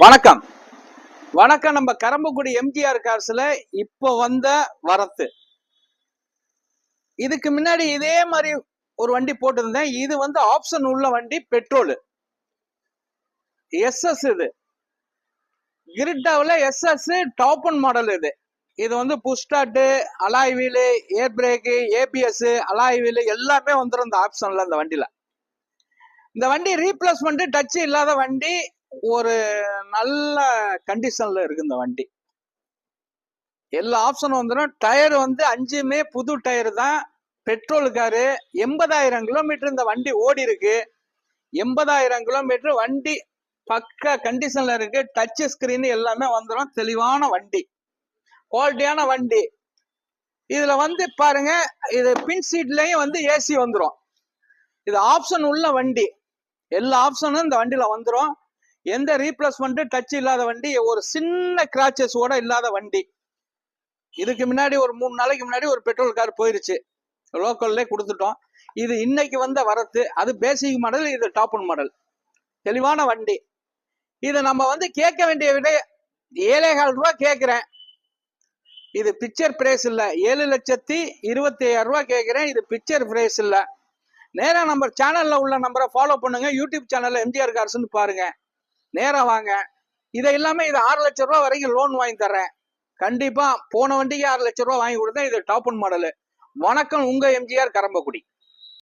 வணக்கம் வணக்கம். நம்ம கரம்பக்குடி எம்ஜிஆர் கார்ஸ்ல இப்போ வந்த வரத்து. இதுக்கு முன்னாடி இதே மாதிரி ஒரு வண்டி போட்டிருந்தேன். இது வந்து ஆப்ஷன் உள்ள வண்டி, பெட்ரோல் SS. இது கிரிட்டாவில் SS டாப் ஒன் மாடல். இது வந்து புஷ் ஸ்டார்ட், அலாய் வீலு, ஏர் பிரேக்கு, ABS, அலாய் வீலு எல்லாமே வந்துடும் இந்த ஆப்ஷன்ல. இந்த வண்டியில இந்த வண்டி ரீப்ளேஸ்மெண்ட் டச் இல்லாத வண்டி, ஒரு நல்ல கண்டிஷன்ல இருக்கு இந்த வண்டி. எல்லா ஆப்ஷனும் வந்துடும். டயர் வந்து 5மே புது டயர் தான். Petrol car. 80,000 கிலோமீட்டர் இந்த வண்டி ஓடி இருக்கு. 80,000 கிலோமீட்டர் வண்டி பக்க கண்டிஷன்ல இருக்கு. டச் ஸ்கிரீன் எல்லாமே வந்துடும். தெளிவான வண்டி, குவாலிட்டியான வண்டி. இதுல வந்து பாருங்க, இது பின் சீட்லயும் வந்து AC வந்துடும். இது ஆப்ஷன் உள்ள வண்டி. எல்லா ஆப்ஷனும் இந்த வண்டியில வந்துடும். எந்த ரீப்ளேஸ்மெண்ட் டச் இல்லாத வண்டி, ஒரு சின்ன கிராச்சஸ் கூட இல்லாத வண்டி. இதுக்கு முன்னாடி ஒரு 3 நாளைக்கு முன்னாடி ஒரு பெட்ரோல் கார் போயிருச்சு, லோக்கல்ல கொடுத்துட்டோம். இது இன்னைக்கு வந்த வரத்து. அது பேசிக் மாடல், இது டாப் ஒன் மாடல். தெளிவான வண்டி. இது நம்ம வந்து கேட்க வேண்டிய விட 7,4 ரூபா கேட்கிறேன். இது பிக்சர் பிரைஸ் இல்ல. 7,27,000 ரூபா கேட்கிறேன். இது பிக்சர் பிரைஸ் இல்ல. நேரா நம்ம சேனல்ல உள்ள நம்பரை ஃபாலோ பண்ணுங்க. யூடியூப் சேனல்ல எம்ஜிஆர் கார்ஸ்ன்னு பாருங்க. நேரா வாங்க. இதை இல்லாம இது 6 லட்சம் ரூபாய் வரைக்கும் லோன் வாங்கி தர்றேன். கண்டிப்பா போன வண்டிக்கு 6 லட்சம் ரூபாய் வாங்கி கொடுத்தேன். இது டாப் ஒன் மாடல். வணக்கம், உங்க எம்ஜிஆர் கரம்பக்குடி.